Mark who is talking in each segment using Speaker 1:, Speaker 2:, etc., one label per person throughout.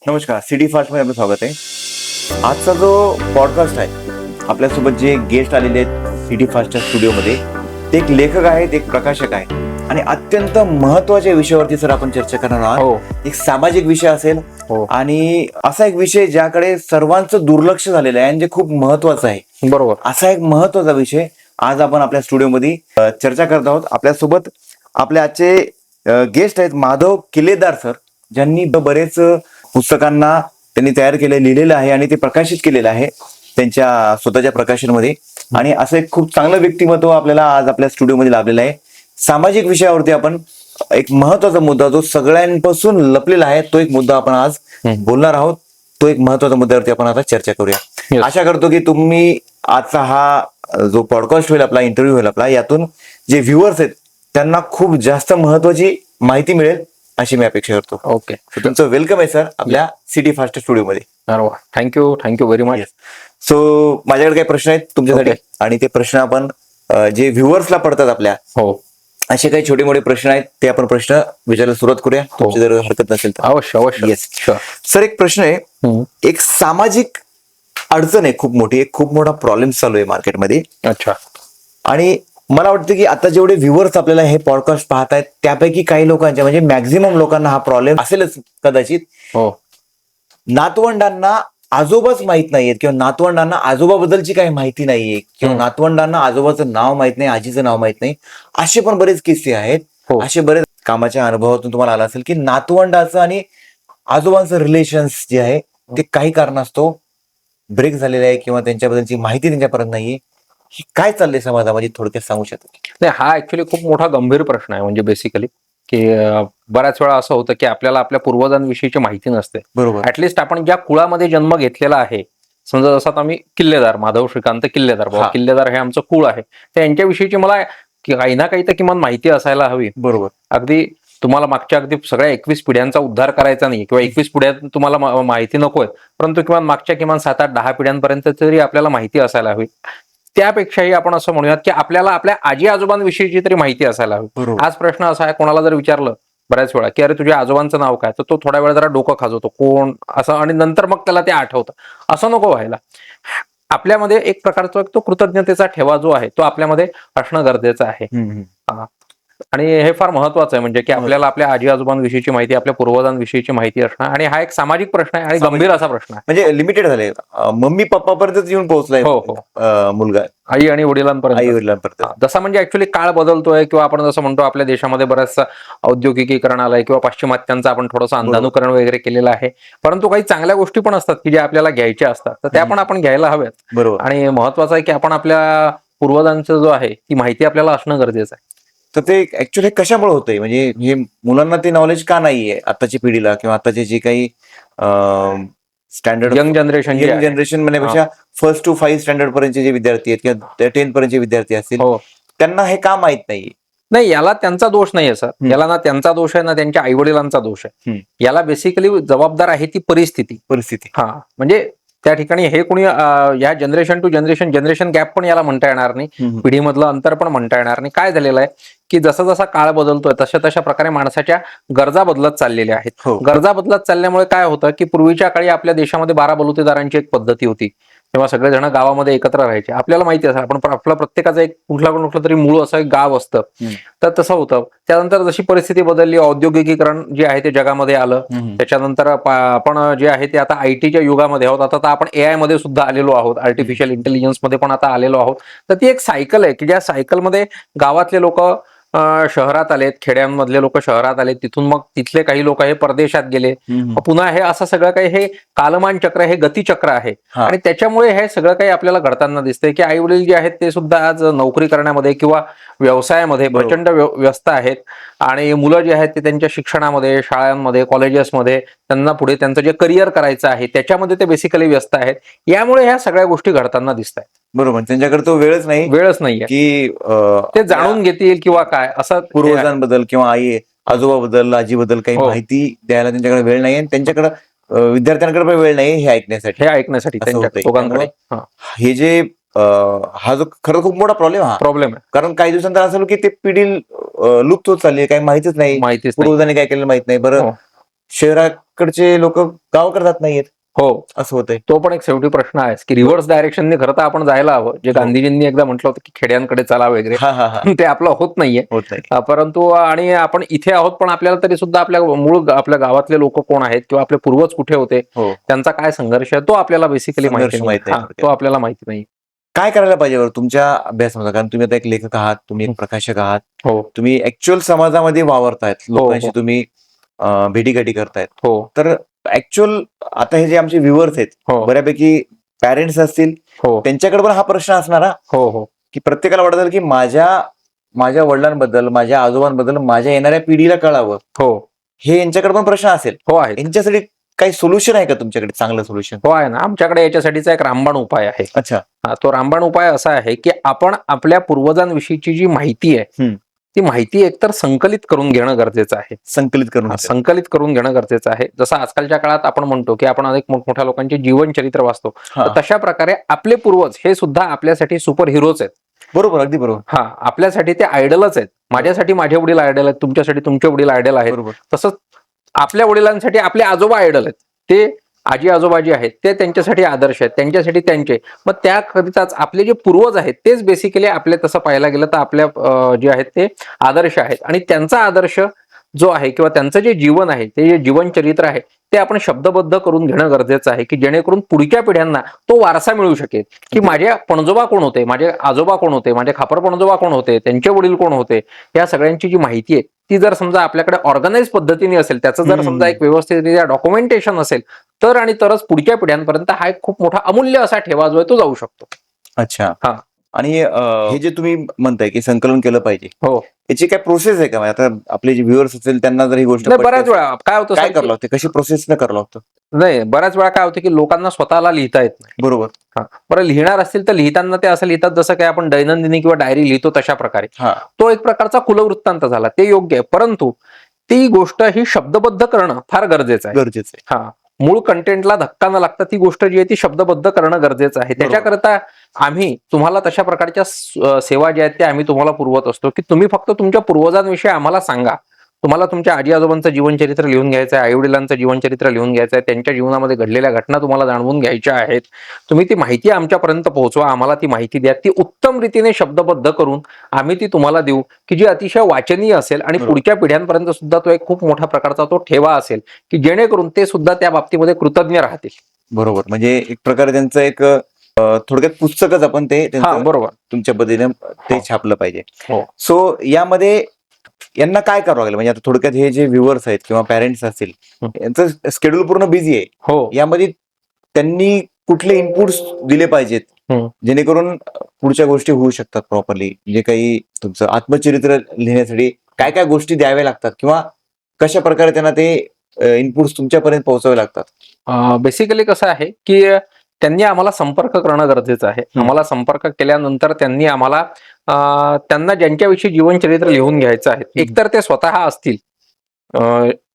Speaker 1: नमस्कार, city fast मध्ये आपलं स्वागत आहे. आजचा जो पॉडकास्ट आहे, आपल्यासोबत जे गेस्ट आलेले आहेत सिटी फास्टच्या स्टुडिओमध्ये, ते एक लेखक आहेत, एक प्रकाशक आहे आणि अत्यंत महत्वाच्या विषयावरती सर आपण चर्चा करणार आहोत. एक सामाजिक विषय असेल आणि असा एक विषय ज्याकडे सर्वांचं दुर्लक्ष झालेलं आहे आणि जे खूप महत्वाचं आहे.
Speaker 2: बरोबर.
Speaker 1: असा एक महत्वाचा विषय आज आपण आपल्या स्टुडिओमध्ये चर्चा करत आहोत. आपल्यासोबत आपले आजचे गेस्ट आहेत माधव किल्लेदार सर, ज्यांनी बरेच पुस्तकांना त्यांनी तयार केले, लिहिलेलं आहे आणि ते प्रकाशित केलेलं आहे त्यांच्या स्वतःच्या प्रकाशनमध्ये. आणि असं एक खूप चांगलं व्यक्तिमत्व आपल्याला आज आपल्या स्टुडिओमध्ये लाभलेलं आहे. सामाजिक विषयावरती आपण एक महत्वाचा मुद्दा जो सगळ्यांपासून लपलेला आहे, तो एक मुद्दा आपण आज बोलणार आहोत. तो एक महत्वाचा मुद्द्यावरती आपण आता चर्चा करूया. आशा करतो की तुम्ही आजचा हा जो पॉडकास्ट होईल, आपला इंटरव्ह्यू होईल आपला, यातून जे व्ह्युअर्स आहेत त्यांना खूप जास्त महत्वाची माहिती मिळेल अशी मी अपेक्षा करतो.
Speaker 2: ओके,
Speaker 1: तुमचं वेलकम आहे सर आपल्या सिटी फास्ट स्टुडिओमध्ये.
Speaker 2: Thank you very much.
Speaker 1: सो माझ्याकडे काही प्रश्न आहेत तुमच्यासाठी आणि ते प्रश्न आपण जे व्ह्युअर्सला पडतात आपल्या, असे काही छोटे मोठे प्रश्न आहेत, ते आपण प्रश्न विचारायला सुरुवात करूया, तुमची जर हरकत नसेल तर.
Speaker 2: अवश्य.
Speaker 1: येस सर, एक प्रश्न आहे. एक सामाजिक अडचण आहे खूप मोठी, एक खूप मोठा प्रॉब्लेम चालू आहे मार्केटमध्ये.
Speaker 2: अच्छा.
Speaker 1: आणि मला वाटतं की आता जेवढे व्ह्युअर्स आपल्याला हे पॉडकास्ट पाहतायत त्यापैकी काही लोकांच्या, म्हणजे मॅक्झिमम लोकांना हा प्रॉब्लेम असेलच कदाचित. नातवंडांना आजोबाच माहित नाहीयेत किंवा नातवंडांना आजोबाबद्दलची काही माहिती नाहीये किंवा नातवंडांना आजोबाचं नाव माहित नाही, आजीचं नाव माहित नाही. असे पण बरेच किस्से आहेत. असे बरेच कामाच्या अनुभवातून तुम्हाला आला असेल की नातवंडाचं आणि आजोबांचं रिलेशन्स जे आहे ते काही कारणास्तव ब्रेक झालेलं आहे किंवा त्यांच्याबद्दलची माहिती त्यांच्यापर्यंत नाहीये. हे काय चाललंय समाजामध्ये, थोडक्यात सांगू शकता?
Speaker 2: नाही, हा ऍक्च्युली खूप मोठा गंभीर प्रश्न आहे. म्हणजे बेसिकली की बऱ्याच वेळा असं होतं की आपल्याला आपल्या पूर्वजांविषयीची माहिती नसते.
Speaker 1: बरोबर.
Speaker 2: ऍटलिस्ट आपण ज्या कुळामध्ये जन्म घेतलेला आहे, समजा जसं आम्ही किल्लेदार, माधव श्रीकांत किल्लेदार, बाबा किल्लेदार हे आमचं कुळ आहे, तर यांच्याविषयीची मला काही ना काही तर किमान माहिती असायला हवी.
Speaker 1: बरोबर.
Speaker 2: अगदी तुम्हाला मागच्या अगदी सगळ्या 21 पिढ्यांचा उद्धार करायचा नाही किंवा 21 पिढ्या तुम्हाला माहिती नकोय, परंतु किमान मागच्या किमान 7, 8, 10 पिढ्यांपर्यंत तरी आपल्याला माहिती असायला हवी. त्यापेक्षाही आपण असं म्हणूयात की आपल्याला आपल्या आजी आजोबांविषयीची तरी माहिती असायला हवी. आज प्रश्न असा आहे, कोणाला जर विचारलं बऱ्याच वेळा की अरे तुझ्या आजोबांचं नाव काय, तर तो थोड्या वेळ जरा डोकं खाजवतो, कोण असं, आणि नंतर मग त्याला ते आठवतं. असं नको व्हायला. आपल्यामध्ये एक प्रकारचा तो कृतज्ञतेचा ठेवा जो आहे तो आपल्यामध्ये असणं गरजेचं आहे. आणि हे फार महत्वाचं आहे, म्हणजे की आपल्याला आपल्या आजी आजोबांविषयीची माहिती, आपल्या पूर्वजांविषयीची माहिती असणं. आणि हा एक सामाजिक प्रश्न आहे आणि गंभीर असा प्रश्न आहे.
Speaker 1: म्हणजे लिमिटेड झाले, मम्मी पप्पापर्यंत येऊन पोहोचलाय मुलगा,
Speaker 2: आई आणि वडिलांपर्यंत. जसा म्हणजे ऍक्च्युली काळ बदलतोय किंवा आपण जसं म्हणतो आपल्या देशामध्ये बरंचसं औद्योगिकीकरण आलंय किंवा पाश्चिमात्यांचं आपण थोडंसं अंधानुकरण वगैरे केलेलं आहे, परंतु काही चांगल्या गोष्टी पण असतात की ज्या आपल्याला घ्यायच्या असतात, तर त्या पण आपण घ्यायला हव्यात.
Speaker 1: बरोबर.
Speaker 2: आणि महत्वाचं आहे की आपण आपल्या पूर्वजांचं जो आहे ती माहिती आपल्याला असणं गरजेचं आहे.
Speaker 1: तर ते ऍक्च्युअली कशामुळे होतंय, म्हणजे हे मुलांना ते नॉलेज का नाहीये आताची पिढीला किंवा आताचे जे काही स्टँडर्ड
Speaker 2: यंग
Speaker 1: जनरेशन म्हणण्यापेक्षा 1st to 5 स्टँडर्ड पर्यंतचे जे विद्यार्थी आहेत किंवा 10th पर्यंतचे विद्यार्थी असतील, त्यांना हे का माहित नाहीये?
Speaker 2: नाही, याला त्यांचा दोष नाहीये सर. याला ना त्यांचा दोष आहे ना त्यांच्या आई वडिलांचा दोष आहे. याला बेसिकली जबाबदार आहे ती परिस्थिती. म्हणजे त्या ठिकाणी हे कोणी या जनरेशन टू जनरेशन गॅप पण याला म्हणता येणार नाही, पिढीमधलं अंतर पण म्हणता येणार नाही. काय झालेलं आहे की जसा जसा काळ बदलतोय तशा प्रकारे माणसाच्या गरजा बदलत चाललेल्या आहेत. गरजा बदलत चालल्यामुळे काय होतं की पूर्वीच्या काळी आपल्या देशामध्ये 12 बलुतेदारांची एक पद्धती होती, तेव्हा सगळेजण गावामध्ये एकत्र राहायचे. आपल्याला माहिती असेल, आपण आपलं प्रत्येकाचं एक कुठलं तरी मूळ असं एक गाव असतं, तर तसं होतं. त्यानंतर जशी परिस्थिती बदलली, औद्योगिकीकरण जे आहे ते जगामध्ये आलं, त्याच्यानंतर आपण जे आहे ते आता आयटीच्या युगामध्ये आहोत, आता आपण AI मध्ये सुद्धा आलेलो आहोत, आर्टिफिशियल इंटेलिजन्स मध्ये पण आता आलेलो आहोत. तर ती एक सायकल आहे की ज्या सायकलमध्ये गावातले लोक शहरात आलेत, खेड्यांमधले लोक शहरात आले, तिथून मग तिथले काही लोक हे परदेशात गेले, पुन्हा हे असं सगळं काही हे कालमान चक्र, हे गतिचक्र आहे. आणि त्याच्यामुळे हे सगळं काही आपल्याला घडताना दिसतंय की आई वडील जे आहेत ते सुद्धा आज नोकरी करण्यामध्ये किंवा व्यवसायामध्ये प्रचंड व्यस्त आहेत, आणि मुलं जे आहेत ते त्यांच्या शिक्षणामध्ये, शाळांमध्ये, कॉलेजेसमध्ये त्यांना पुढे त्यांचं जे करिअर करायचं आहे त्याच्यामध्ये ते बेसिकली व्यस्त आहेत. यामुळे ह्या सगळ्या गोष्टी घडताना दिसत आहेत.
Speaker 1: बरोबर. त्यांच्याकडे तो वेळच नाहीये की
Speaker 2: ते जाणून घेतील किंवा काय असं
Speaker 1: पूर्वजांबद्दल किंवा आई आजोबाबद्दल, आजीबद्दल काही माहिती द्यायला त्यांच्याकडे वेळ नाहीये, आणि त्यांच्याकडे विद्यार्थ्यांकडे पण वेळ नाहीये हे ऐकण्यासाठी. हे जे हा जो खरं खूप मोठा प्रॉब्लेम आहे. कारण काही दिवसांतर असं की ते पिढी लुप्त होत चालली आहे, काही माहितीच नाही, पूर्वजांनी काय केलेलं माहित नाही. बरं, शहराकडचे लोक गावाकडे जात नाहीयेत,
Speaker 2: हो,
Speaker 1: असं होतंय.
Speaker 2: तो पण एक शेवटी प्रश्न आहे की रिव्हर्स डायरेक्शनने खरं तर आपण जायला हवं, जे गांधीजींनी एकदा म्हटलं होतं की खेड्यांकडे चला वगैरे,
Speaker 1: हा हा हा
Speaker 2: ते आपलं होत नाहीये.
Speaker 1: होत नाही.
Speaker 2: परंतु आणि आपण इथे आहोत, पण आपल्याला तरी सुद्धा आपल्या मूळ आपल्या गावातले लोक कोण आहेत किंवा आपले पूर्वज कुठे होते,
Speaker 1: हो,
Speaker 2: त्यांचा काय संघर्ष आहे, तो आपल्याला बेसिकली माहिती
Speaker 1: संघर्ष
Speaker 2: नाही.
Speaker 1: माहित आहे
Speaker 2: हा,
Speaker 1: थोडक्यात.
Speaker 2: तो आपल्याला माहिती नाही.
Speaker 1: काय करायला पाहिजे बरं तुमच्या अभ्यासामध्ये, कारण तुम्ही आता एक लेखक आहात, तुम्ही एक प्रकाशक आहात,
Speaker 2: हो
Speaker 1: तुम्ही ऍक्च्युअल समाजामध्ये वावरतायत, लोकांशी
Speaker 2: हो.
Speaker 1: तुम्ही भेटीगाठी करतायत.
Speaker 2: हो
Speaker 1: तर ऍक्च्युअल आता हे जे आमचे व्ह्युअर्स आहेत,
Speaker 2: हो
Speaker 1: बऱ्यापैकी पॅरेंट्स असतील,
Speaker 2: हो
Speaker 1: त्यांच्याकडे पण हा प्रश्न असणार हा,
Speaker 2: हो हो
Speaker 1: की प्रत्येकाला वाटत असेल की माझ्या वडिलांबद्दल, माझ्या आजोबांबद्दल माझ्या येणाऱ्या पिढीला कळावं,
Speaker 2: हो
Speaker 1: हे यांच्याकडे पण प्रश्न असेल.
Speaker 2: हो आहेत.
Speaker 1: यांच्यासाठी काही सोल्युशन आहे का तुमच्याकडे, चांगलं सोल्युशन?
Speaker 2: हो आहे ना, आमच्याकडे याच्यासाठीचा एक रामबाण उपाय आहे.
Speaker 1: अच्छा.
Speaker 2: हा, तो रामबाण उपाय असा आहे की आपण आपल्या पूर्वजांविषयीची जी माहिती आहे, ती माहिती एकतर संकलित करून घेणं गरजेचं आहे.
Speaker 1: संकलित करून
Speaker 2: हा, संकलित करून घेणं गरजेचं आहे. जसं आजकालच्या काळात आपण म्हणतो की आपण अनेक मोठमोठ्या लोकांचे जीवनचरित्र वाचतो,
Speaker 1: हा.
Speaker 2: तर तशा प्रकारे आपले पूर्वज हे सुद्धा आपल्यासाठी सुपर हिरोज आहेत.
Speaker 1: बरोबर, अगदी बरोबर.
Speaker 2: हा, आपल्यासाठी ते आयडलच आहेत. माझ्यासाठी माझे वडील आयडल आहेत, तुमच्यासाठी तुमचे वडील आयडल आहेत.
Speaker 1: बरोबर.
Speaker 2: तसंच आपल्या वडिलांसाठी आपले आजोबा आयडल आहेत, ते आजी आजोबा जे आहेत ते त्यांच्यासाठी आदर्श आहेत, त्यांच्यासाठी त्यांचे. मग त्याकरिताच आपले जे पूर्वज आहेत तेच बेसिकली आपले, तसं पाहायला गेलं तर आपल्या जे आहेत ते आदर्श आहेत. आणि त्यांचा आदर्श जो आहे किंवा त्यांचं जे जीवन आहे, ते जे जीवनचरित्र आहे, ते आपण शब्दबद्ध करून घेणं गरजेचं आहे, की जेणेकरून पुढच्या पिढ्यांना तो वारसा मिळू शकेल, की माझे पणजोबा कोण होते, माझे आजोबा कोण होते, माझे खापर पणजोबा कोण होते, त्यांचे वडील कोण होते, या सगळ्यांची जी माहिती आहे ती जर समजा आपल्याकडे ऑर्गनाइज पद्धतीने असेल, त्याचं जर समजा एक व्यवस्थित डॉक्युमेंटेशन असेल, तर आणि तरच पुढच्या पिढ्यांपर्यंत हा एक खूप मोठा अमूल्य असा ठेवा जो आहे तो जाऊ शकतो.
Speaker 1: अच्छा.
Speaker 2: हा.
Speaker 1: आणि हे जे तुम्ही म्हणताय की संकलन केलं पाहिजे,
Speaker 2: हो,
Speaker 1: याची काय प्रोसेस आहे का? म्हणजे आता आपले जे व्ह्युअर्स असेल त्यांना जर ही गोष्ट
Speaker 2: नाही,
Speaker 1: पटली
Speaker 2: बऱ्याच
Speaker 1: असेल,
Speaker 2: वेळा काय होतं
Speaker 1: काय
Speaker 2: सर,
Speaker 1: करावं लागतं, कशी प्रोसेस न करावं लागतं?
Speaker 2: नाही, बऱ्याच वेळा काय होतं की लोकांना स्वतःला लिहिता येत नाही.
Speaker 1: बरोबर.
Speaker 2: हा, बरं, लिहिणार असतील तर लिहिताना ते असं लिहितात जसं काय आपण दैनंदिनी किंवा डायरी लिहितो तशा प्रकारे.
Speaker 1: हा.
Speaker 2: तो एक प्रकारचा कुलवृत्तांत झाला, ते योग्य आहे. परंतु ती गोष्ट ही शब्दबद्ध करणं फार गरजेचं आहे.
Speaker 1: गरजेचं आहे.
Speaker 2: हा, मूळ कंटेंटला धक्का न लागता ती गोष्ट जी आहे ती शब्दबद्ध करणं गरजेचं आहे. त्याच्याकरता आम्ही तुम्हाला तशा प्रकारच्या सेवा ज्या आहेत त्या आम्ही तुम्हाला पुरवत असतो, की तुम्ही फक्त तुमच्या पूर्वजांविषयी आम्हाला सांगा. तुम्हाला तुमच्या आजी आजोबांचं जीवनचरित्र लिहून घ्यायचं आहे, आई वडिलांचं जीवनचरित्र लिहून घ्यायचं आहे, त्यांच्या जीवनामध्ये घडलेल्या घटना तुम्हाला जाणवून घ्यायच्या आहेत. तुम्ही ती माहिती आमच्यापर्यंत पोहोचवा, आम्हाला ती माहिती द्या, ती उत्तम रीतीने शब्दबद्ध करून आम्ही ती तुम्हाला देऊ, की जी अतिशय वाचनीय असेल आणि पुढच्या पिढ्यांपर्यंत सुद्धा तो एक खूप मोठ्या प्रकारचा तो ठेवा असेल, की जेणेकरून ते सुद्धा त्या बाबतीमध्ये कृतज्ञ राहतील.
Speaker 1: बरोबर. म्हणजे एक प्रकारे त्यांचं एक थोडक्यात पुस्तकच आपण ते त्यांचं
Speaker 2: बरोबर.
Speaker 1: तुमच्या पद्धतीने ते छापलं पाहिजे.
Speaker 2: हो.
Speaker 1: सो यामध्ये यांना काय करावं लागेल? म्हणजे आता थोडक्यात हे जे व्ह्युअर्स आहेत किंवा पॅरेंट्स असतील, यांचं शेड्यूल पूर्ण बिझी आहे.
Speaker 2: हो,
Speaker 1: यामध्ये त्यांनी कुठले इनपुट्स दिले पाहिजेत, जेणेकरून पुढच्या गोष्टी होऊ शकतात प्रॉपरली? जे काही तुमचं आत्मचरित्र लिहिण्यासाठी काय काय गोष्टी द्याव्या लागतात किंवा कशा प्रकारे त्यांना ते इनपुट्स तुमच्यापर्यंत पोहोचावे लागतात?
Speaker 2: बेसिकली कसं आहे की त्यांनी आम्हाला संपर्क करणं गरजेचं आहे. आम्हाला संपर्क केल्यानंतर त्यांनी आम्हाला त्यांना ज्यांच्याविषयी जीवनचरित्र लिहून घ्यायचं आहे, एकतर ते स्वतः असतील,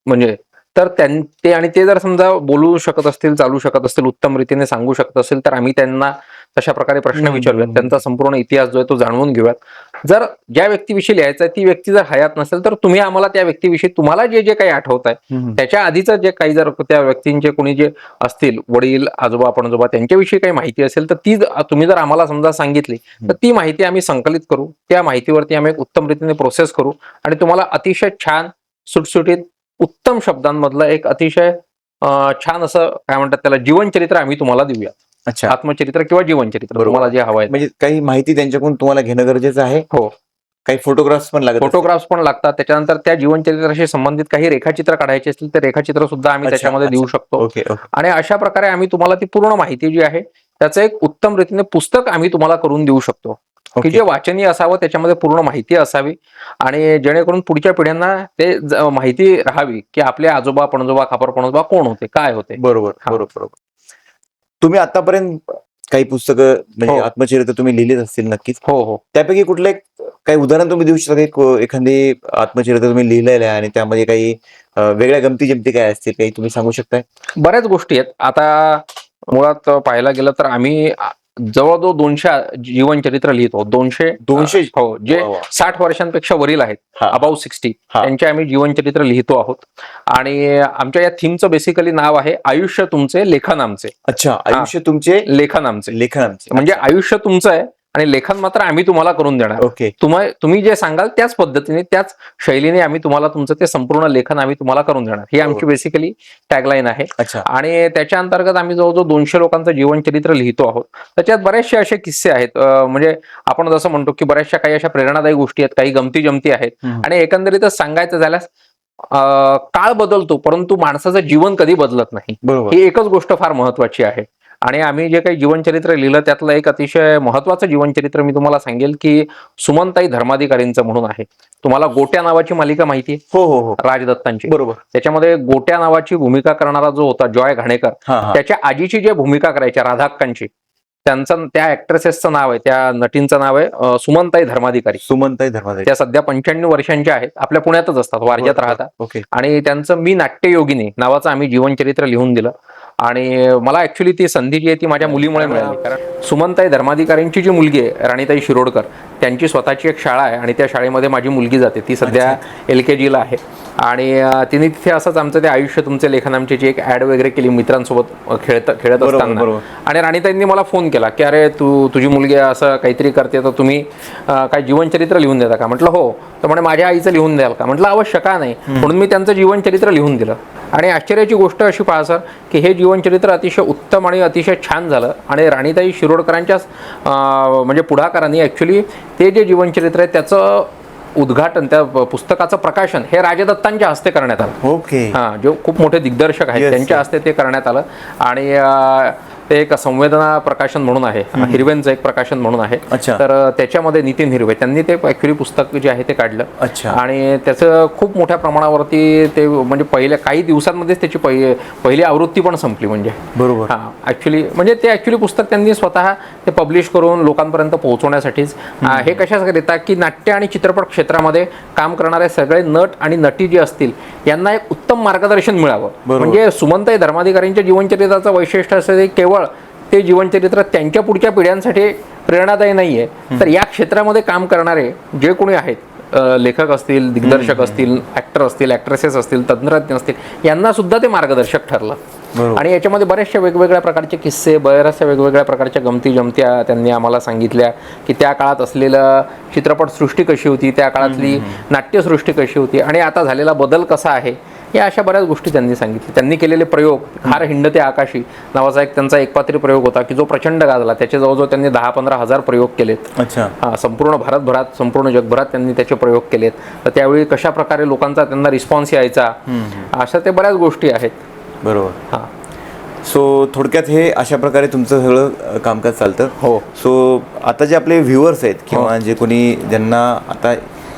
Speaker 2: म्हणजे तर ते आणि ते जर समजा बोलू शकत असतील, चालू शकत असतील, उत्तम रीतीने सांगू शकत असेल, तर आम्ही त्यांना तशा प्रकारे प्रश्न विचारूयात, त्यांचा संपूर्ण इतिहास जो आहे तो जाणून घेऊयात. जर ज्या व्यक्तीविषयी लिहायचं आहे ती व्यक्ती जर हयात नसेल, तर तुम्ही आम्हाला त्या व्यक्तीविषयी तुम्हाला जे जे काही आठवत आहे त्याच्या आधीचं जे काही, जर त्या व्यक्तींचे कोणी जे असतील, वडील आजोबा पणजोबा, त्यांच्याविषयी काही माहिती असेल तर ती तुम्ही जर आम्हाला समजा सांगितली, तर ती माहिती आम्ही संकलित करू, त्या माहितीवरती आम्ही एक उत्तम रीतीने प्रोसेस करू आणि तुम्हाला अतिशय छान, सुटसुटीत, उत्तम शब्दांमधलं एक अतिशय छान असं काय म्हणतात त्याला, जीवनचरित्र आम्ही तुम्हाला देऊया.
Speaker 1: अच्छा.
Speaker 2: आत्मचरित्र किंवा जीवनचरित्र तुम्हाला जे हवं आहे.
Speaker 1: म्हणजे काही माहिती त्यांच्याकडून तुम्हाला घेणं गरजेचं आहे.
Speaker 2: हो,
Speaker 1: काही फोटोग्राफ्स पण लागतात.
Speaker 2: फोटोग्राफ्स पण लागतात. त्याच्यानंतर त्या जीवनचरित्राशी संबंधित काही रेखाचित्र काढायचे असतील तर रेखाचित्र सुद्धा आम्ही त्याच्यामध्ये देऊ शकतो.
Speaker 1: ओके.
Speaker 2: आणि अशा प्रकारे आम्ही तुम्हाला ती पूर्ण माहिती जी आहे त्याचं एक उत्तम रीतीने पुस्तक आम्ही तुम्हाला करून देऊ शकतो, की जे वाचनीय असावं, त्याच्यामध्ये पूर्ण माहिती असावी आणि जेणेकरून पुढच्या पिढ्यांना ते माहिती राहावी, की आपले आजोबा पणजोबा, खापर पणजोबा कोण होते, काय होते.
Speaker 1: बरोबर, बरोबर. तुम्ही आतापर्यंत काही पुस्तकं म्हणजे आत्मचरित्र तुम्ही लिहिलेच असतील नक्कीच.
Speaker 2: हो हो.
Speaker 1: त्यापैकी कुठले काही उदाहरण तुम्ही देऊ शकता? एखादी आत्मचरित्र तुम्ही लिहिलेलं आहे आणि त्यामध्ये काही वेगळ्या गमती जमती काय असतील, काही तुम्ही सांगू शकताय?
Speaker 2: बऱ्याच गोष्टी आहेत. आता मुळात पाहायला गेलं तर आम्ही जवळजवळ 200 जीवनचरित्र लिहितो. 200 हो, जे 60 वर्षांपेक्षा वरील आहेत, अबाउट 60, त्यांचे आम्ही जीवनचरित्र लिहितो आहोत. आणि आमच्या या थीमचं बेसिकली नाव आहे आयुष्य तुमचे लेखन आमचे.
Speaker 1: अच्छा, आयुष्य तुमचे
Speaker 2: लेखन आमचे.
Speaker 1: लेखन आमचे,
Speaker 2: म्हणजे आयुष्य तुमचं आहे आणि लेखन मात्र आम्ही तुम्हाला करून देणार.
Speaker 1: ओके.
Speaker 2: तुम्ही जे सांगाल त्याच पद्धतीने त्याच शैलीने आम्ही तुम्हाला तुमचं ते संपूर्ण लेखन आम्ही तुम्हाला करून देणार. ही आमची बेसिकली टॅगलाईन आहे.
Speaker 1: अच्छा.
Speaker 2: आणि त्याच्या अंतर्गत आम्ही जवळजवळ 200 लोकांचं जीवनचरित्र लिहितो आहोत. त्याच्यात बरेचसे असे किस्से आहेत, म्हणजे आपण जसं म्हणतो की बऱ्याचशा काही अशा प्रेरणादायी गोष्टी आहेत, काही गमती जमती आहेत. आणि एकंदरीतच सांगायचं झाल्यास काळ बदलतो परंतु माणसाचं जीवन कधी बदलत नाही. ही एकच गोष्ट फार महत्वाची आहे. आणि आम्ही जे काही जीवनचरित्र लिहिलं त्यातलं एक अतिशय महत्वाचं जीवनचरित्र मी तुम्हाला सांगेल की सुमनताई धर्माधिकारींचं म्हणून आहे. तुम्हाला गोट्या नावाची मालिका माहिती आहे?
Speaker 1: हो,
Speaker 2: राजदत्तांची.
Speaker 1: बरोबर.
Speaker 2: त्याच्यामध्ये गोट्या नावाची भूमिका करणारा जो होता जॉय घाणेकर, त्याच्या आजीची जे भूमिका करायच्या राधाक्कांची, त्यांचं त्या ऍक्ट्रेसेसचं नाव आहे, त्या नटींचं नाव आहे सुमनताई धर्माधिकारी. त्या सध्या 95 वर्षांच्या आहेत, आपल्या पुण्यातच असतात, वारज्यात राहतात.
Speaker 1: ओके.
Speaker 2: आणि त्यांचं मी नाट्ययोगिनी नावाचं आम्ही जीवनचरित्र लिहून दिलं. आणि मला ऍक्च्युली ती संधी जी आहे ती माझ्या मुलीमुळे मिळाली. कारण सुमनताई धर्माधिकारींची जी मुलगी आहे राणीताई शिरोडकर, त्यांची स्वतःची एक शाळा आहे आणि त्या शाळेमध्ये माझी मुलगी जाते. ती सध्या LKG ला आहे. आणि तिने तिथे असंच आमचं ते आयुष्य तुमचे लेखन आमची एक ऍड वगैरे केली मित्रांसोबत खेळत असताना. आणि राणीताईंनी मला फोन केला की अरे तुझी मुलगी असं काहीतरी करते तर तुम्ही काय जीवनचरित्र लिहून देता का? म्हटलं हो. तर म्हणे माझ्या आईचं लिहून द्याल का? म्हटलं अवश्य का नाही. म्हणून मी त्यांचं जीवनचरित्र लिहून दिलं. आणि आश्चर्याची गोष्ट अशी पहा सर की हे जीवनचरित्र अतिशय उत्तम आणि अतिशय छान झालं. आणि राणीताई शिरोडकरांच्या म्हणजे पुढाकारांनी ऍक्च्युली ते जे जीवनचरित्र आहे त्याचं उद्घाटन, त्या पुस्तकाचं प्रकाशन हे राजदत्तांच्या हस्ते करण्यात आलं.
Speaker 1: ओके.
Speaker 2: जो खूप मोठे दिग्दर्शक आहेत त्यांच्या हस्ते ते करण्यात आलं. आणि ते एक संवेदना प्रकाशन म्हणून आहे, हिरवेंचं एक प्रकाशन म्हणून आहे. तर त्याच्यामध्ये नितीन हिरवे त्यांनी ते ऍक्च्युली पुस्तक जे आहे ते काढलं. आणि त्याचं खूप मोठ्या प्रमाणावरती ते म्हणजे पहिल्या काही दिवसांमध्येच त्याची पहिली आवृत्ती पण संपली. म्हणजे
Speaker 1: बरोबर.
Speaker 2: ऍक्च्युली म्हणजे ते ऍक्च्युली पुस्तक त्यांनी स्वतः ते पब्लिश करून लोकांपर्यंत पोहोचवण्यासाठीच. हे कशासाठी देतात की नाट्य आणि चित्रपट क्षेत्रामध्ये काम करणारे सगळे नट आणि नटी जे असतील यांना एक उत्तम मार्गदर्शन मिळावं. म्हणजे सुमनताई धर्माधिकारींच्या जीवनचरित्राचं वैशिष्ट्य असं केवळ ते जीवनचरित्र त्यांच्या पुढच्या पिढ्यांसाठी प्रेरणादायी नाहीये, तर या क्षेत्रामध्ये काम करणारे जे कोणी आहेत, लेखक असतील, दिग्दर्शक असतील, ऍक्टर असतील, ऍक्ट्रेसेस असतील, तंत्रज्ञ असतील, यांना सुद्धा ते मार्गदर्शक ठरलं. आणि याच्यामध्ये बऱ्याचशा वेगवेगळ्या प्रकारचे किस्से, बऱ्याचशा वेगवेगळ्या प्रकारच्या गमती जमत्या त्यांनी आम्हाला सांगितल्या की त्या काळात असलेलं चित्रपटसृष्टी कशी होती, त्या काळातली नाट्यसृष्टी कशी होती आणि आता झालेला बदल कसा आहे, या अशा बऱ्याच गोष्टी त्यांनी सांगितल्या. त्यांनी केलेले प्रयोग, हार हिंडते आकाशी नावाचा एक त्यांचा एकपात्री प्रयोग होता की जो प्रचंड गाजला. त्याचे जवळजवळ त्यांनी 10-15 हजार प्रयोग केलेत. संपूर्ण भारतभरात, संपूर्ण जगभरात त्यांनी त्याचे प्रयोग केलेत. तर त्यावेळी कशा प्रकारे लोकांचा त्यांना रिस्पॉन्स यायचा, अशा ते बऱ्याच गोष्टी आहेत.
Speaker 1: बरोबर. सो थोडक्यात हे अशा प्रकारे तुमचं सगळं कामकाज चालतं.
Speaker 2: हो.
Speaker 1: सो आता जे आपले व्ह्युअर्स आहेत किंवा जे कोणी ज्यांना आता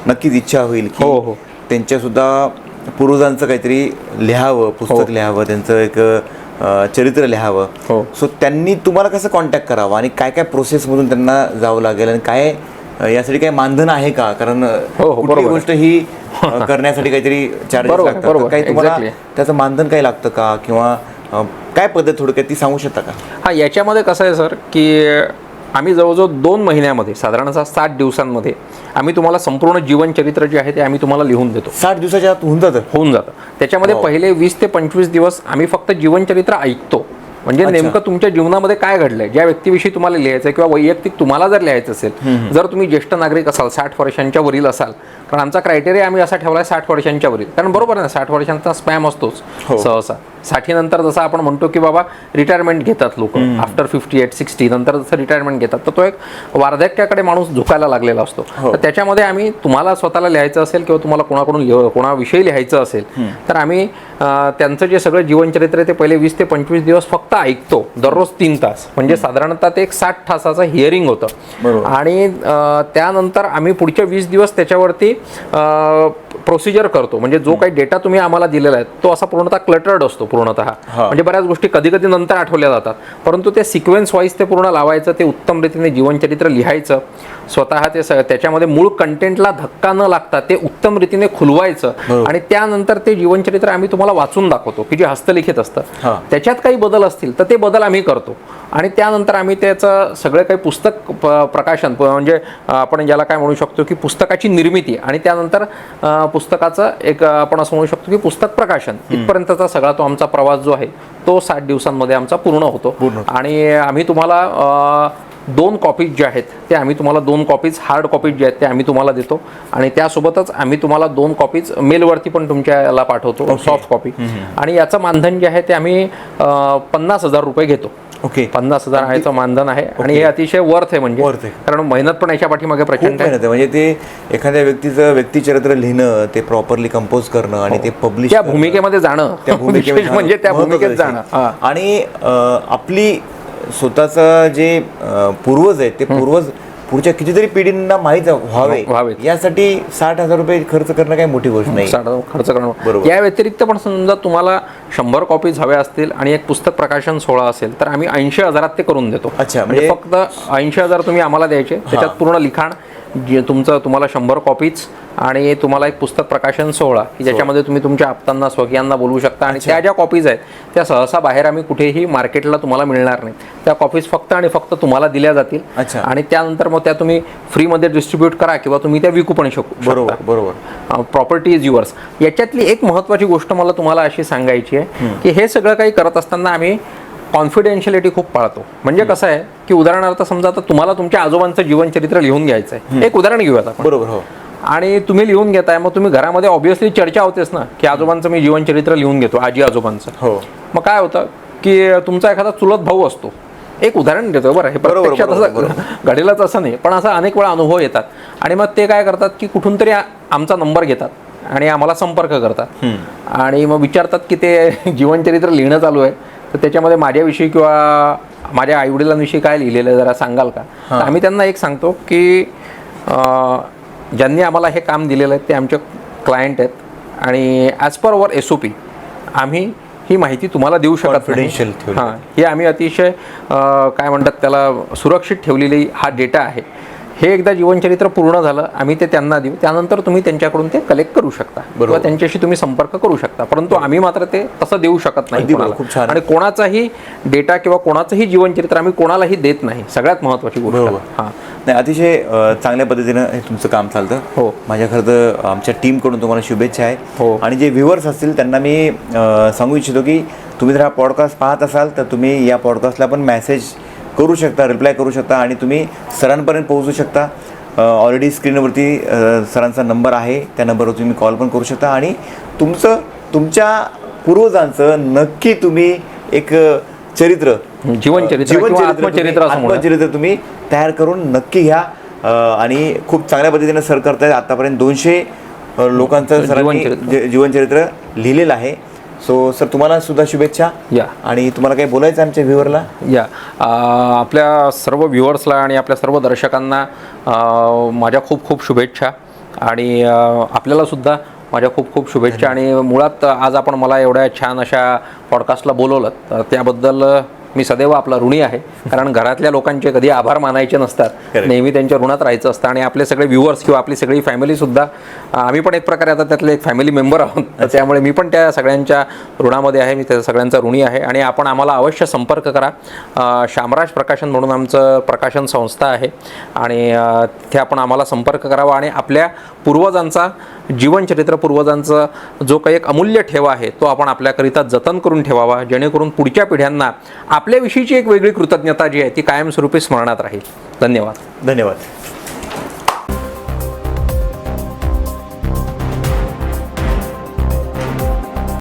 Speaker 1: नक्कीच इच्छा होईल की त्यांच्या सुद्धा पूर्वजांचं काहीतरी लिहावं, पुस्तक लिहावं, त्यांचं एक चरित्र लिहावं, सो त्यांनी तुम्हाला कसं कॉन्टॅक्ट करावं आणि काय काय प्रोसेसमधून त्यांना जावं लागेल आणि काय यासाठी काही मानधन आहे का? कारण कुठली गोष्ट ही करण्यासाठी काहीतरी चार्जेस लागतात, काही तुम्हाला त्याचं मानधन काही लागतं का किंवा काय पद्धत थोडक्यात ती सांगू शकता का?
Speaker 2: याच्यामध्ये कसं आहे सर की आम्ही जवळजवळ 2 महिन्यामध्ये साधारणतः 60 दिवसांमध्ये आम्ही तुम्हाला संपूर्ण जीवनचरित्र जे आहे ते आम्ही तुम्हाला लिहून देतो.
Speaker 1: 60 दिवसाच्या आत होऊन जातं.
Speaker 2: त्याच्यामध्ये पहिले 20 ते 25 दिवस आम्ही फक्त जीवनचरित्र ऐकतो. म्हणजे नेमकं तुमच्या जीवनामध्ये काय घडलंय, ज्या व्यक्तीविषयी तुम्हाला लिहायचं किंवा वैयक्तिक तुम्हाला जर लिहायचं असेल, जर तुम्ही ज्येष्ठ नागरिक असाल, 60 वर्षांच्या वरील असाल, कारण आमचा क्रायटेरिया आम्ही असा ठेवलाय 60 वर्षांच्या वरील, कारण बरोबर आहे ना 60 वर्षांचा स्पॅम असतोच सहसा. 60 नंतर जसं आपण म्हणतो की बाबा रिटायरमेंट घेतात लोक आफ्टर 58-60 नंतर जसं रिटायरमेंट घेतात, तर तो एक वार्धक्याकडे माणूस झुकायला लागलेला असतो. तर त्याच्यामध्ये आम्ही तुम्हाला स्वतःला लिहायचं असेल किंवा तुम्हाला कोणाकडून कोणाविषयी लिहायचं असेल तर आम्ही त्यांचं जे सगळं जीवनचरित्र आहे ते पहिले 20 ते 25 दिवस फक्त ऐकतो, दररोज 3 तास. म्हणजे साधारणतः ते एक 60 तासाचं हिअरिंग होतं. आणि त्यानंतर आम्ही पुढच्या 20 दिवस त्याच्यावरती प्रोसिजर करतो. म्हणजे जो काही डेटा तुम्ही आम्हाला दिलेला आहे तो असा पूर्णतः क्लटर्ड असतो, पूर्णतः. म्हणजे बऱ्याच गोष्टी कधी कधी नंतर आठवल्या जातात, परंतु ते सिक्वेन्स वाईज ते पूर्ण लावायचं, ते उत्तम रीतीने जीवनचरित्र लिहायचं, स्वतः ते त्याच्यामध्ये मूळ कंटेंटला धक्का न लागता ते उत्तम रीतीने खुलवायचं आणि त्यानंतर ते जीवनचरित्र आम्ही तुम्हाला वाचून दाखवतो की जे हस्तलिखित असतं. त्याच्यात काही बदल असतील तर ते बदल आम्ही करतो आणि त्यानंतर आम्ही त्याचं सगळं काही पुस्तक प्रकाशन, म्हणजे आपण ज्याला काय म्हणू शकतो की पुस्तकाची निर्मिती आणि त्यानंतर पुस्तकाचं एक आपण असं म्हणू शकतो की पुस्तक प्रकाशन, इथपर्यंतचा सगळा तो आमचा प्रवास जो आहे तो 60 दिवसांमध्ये आमचा पूर्ण होतो. आणि आम्ही तुम्हाला 2 कॉपीज ज्या आहेत ते आम्ही तुम्हाला 2 कॉपीज हार्ड कॉपीज जे आहेत ते आम्ही तुम्हाला देतो आणि त्यासोबतच आम्ही तुम्हाला 2 कॉपीज मेलवरती पण तुमच्या याला पाठवतो, सॉफ्ट कॉपी. आणि याचं मानधन जे आहे ते आम्ही 50,000 रुपये घेतो. 50,000 ह्याचं मानधन आहे आणि हे अतिशय वर्थ आहे, म्हणजे कारण मेहनत पण याच्या पाठीमागे प्रचंड आहे.
Speaker 1: म्हणजे ते एखाद्या व्यक्तीचं व्यक्तिचरित्र लिहिणं, ते प्रॉपरली कंपोज करणं आणि ते पब्लिश,
Speaker 2: त्या भूमिकेमध्ये जाणं, त्या भूमिकेमध्ये म्हणजे त्या भूमिकेत जाणं.
Speaker 1: आणि आपली स्वतःचं जे पूर्वज आहेत ते पूर्वज पुढच्या कितीतरी पिढींना माहीत व्हावे यासाठी 60,000 रुपये खर्च करणं काही मोठी गोष्ट नाही.
Speaker 2: खर्च करणं. या व्यतिरिक्त पण समजा तुम्हाला 100 कॉपीज हव्या असतील आणि एक पुस्तक प्रकाशन सोहळा असेल तर आम्ही 80,000 ते करून देतो.
Speaker 1: अच्छा,
Speaker 2: म्हणजे फक्त 80,000 तुम्ही आम्हाला द्यायचे, त्याच्यात पूर्ण लिखाण जे तुम्हाला 100 कॉपीज आणि तुम्हाला एक पुस्तक प्रकाशन सोहळा की ज्याच्यामध्ये तुम्ही तुमच्या आप्तांना, स्वकीयांना बोलवू शकता. आणि त्या ज्या कॉपीज आहेत त्या सहसा बाहेर आम्ही कुठेही मार्केटला तुम्हाला मिळणार नाही. त्या कॉपीज फक्त आणि फक्त तुम्हाला दिल्या जातील आणि त्यानंतर मग त्या तुम्ही फ्रीमध्ये डिस्ट्रीब्यूट करा किंवा तुम्ही त्या विकू पण शकू.
Speaker 1: बरोबर.
Speaker 2: Property is yours. याच्यातली एक महत्त्वाची गोष्ट मला तुम्हाला अशी सांगायची आहे की हे सगळं काही करत असताना आम्ही कॉन्फिडेन्शियलिटी खूप पाळतो. म्हणजे कसं आहे की उदाहरणार्थ समजा आता तुम्हाला तुमच्या आजोबांचं जीवनचरित्र लिहून घ्यायचं आहे, एक उदाहरण घेऊयात आपण.
Speaker 1: बरोबर.
Speaker 2: आणि तुम्ही लिहून घेताय, मग तुम्ही घरामध्ये ऑब्व्हियसली चर्चा होतेच ना की आजोबांचं मी जीवनचरित्र लिहून घेतो, आजी आजोबांचं. मग काय होतं की तुमचा एखादा चुलत भाऊ असतो, एक उदाहरण देतो बरं, हे प्रत्यक्षात असं घडेलच असं नाही, पण असा अनेक वेळा अनुभव येतात. आणि मग ते काय करतात की कुठून तरी आमचा नंबर घेतात आणि आम्हाला संपर्क करतात आणि मग विचारतात की ते जीवनचरित्र लिहिणं चालू आहे, तर त्याच्यामध्ये माझ्याविषयी किंवा माझ्या आईवडिलांविषयी काय लिहिलेलं आहे जरा सांगाल का. आम्ही त्यांना एक सांगतो की ज्यांनी आम्हाला हे काम दिलेलं आहे ते आमचे क्लायंट आहेत आणि ॲज पर अवर SOP आम्ही ही माहिती तुम्हाला देऊ शकत नाही. ही आम्ही अतिशय काय म्हणतात त्याला सुरक्षित ठेवलेली हा डेटा आहे. हे एकदा जीवनचरित्र पूर्ण झालं आम्ही ते त्यांना देऊ, त्यानंतर तुम्ही त्यांच्याकडून ते कलेक्ट करू शकता किंवा त्यांच्याशी तुम्ही संपर्क करू शकता, परंतु आम्ही मात्र ते तसं देऊ शकत नाही कोणाला. आणि कोणाचाही डेटा किंवा कोणाचंही जीवनचरित्र आम्ही कोणालाही देत नाही, सगळ्यात महत्त्वाची गोष्ट.
Speaker 1: नाही, अतिशय चांगल्या पद्धतीनं हे तुमचं काम चालतं. माझ्या खरं तर आमच्या टीमकडून तुम्हाला शुभेच्छा आहेत. आणि जे व्ह्युअर्स असतील त्यांना मी सांगू इच्छितो की तुम्ही जर हा पॉडकास्ट पाहत असाल तर तुम्ही या पॉडकास्टला पण मेसेज करू शकता, रिप्लाय करू शकता आणि तुम्ही सरांपर्यंत पोहोचू शकता. ऑलरेडी स्क्रीनवरती सरांचा नंबर आहे, त्या नंबरवर तुम्ही कॉल पण करू शकता आणि तुमच्या पूर्वजांचं नक्की तुम्ही एक चरित्र, आत्मचरित्र तुम्ही तयार करून नक्की घ्या. आणि खूप चांगल्या पद्धतीने सर करतायत. आतापर्यंत 200 लोकांचं सरांनी जीवनचरित्र लिहिलेलं आहे. सो सर तुम्हाला सुद्धा शुभेच्छा. आणि तुम्हाला काही बोलायचं आमच्या व्ह्युअरला?
Speaker 2: आपल्या सर्व व्ह्युअर्सला आणि आपल्या सर्व दर्शकांना माझ्या खूप खूप शुभेच्छा आणि आपल्याला सुद्धा माझ्या खूप खूप शुभेच्छा. आणि मुळात आज आपण मला एवढ्या छान अशा पॉडकास्टला बोलवलं तर त्याबद्दल मी सदैव आपला ऋणी आहे. कारण घरातल्या लोकांचे कधी आभार मानायचे नसतात, नेहमी त्यांच्या ऋणात राहायचं असतं. आणि आपले सगळे व्ह्युअर्स किंवा आपली सगळी फॅमिलीसुद्धा, आम्ही पण एक प्रकारे आता त्यातले एक फॅमिली मेंबर आहोत, त्यामुळे मी पण त्या सगळ्यांच्या ऋणामध्ये आहे, मी त्या सगळ्यांचा ऋणी आहे. आणि आपण आम्हाला अवश्य संपर्क करा. शामराज प्रकाशन म्हणून आमचं प्रकाशन संस्था आहे आणि तिथे आपण आम्हाला संपर्क करावा आणि आपल्या पूर्वजांचा जीवनचरित्र, पूर्वजांचा जो काही एक अमूल्य ठेवा आहे तो आपण आपल्याकरिता जतन करून ठेवावा, जेणेकरून पुढच्या पिढ्यांना आपल्याविषयीची एक वेगळी कृतज्ञता जी आहे ती कायमस्वरूपी स्मरणात राहील. धन्यवाद.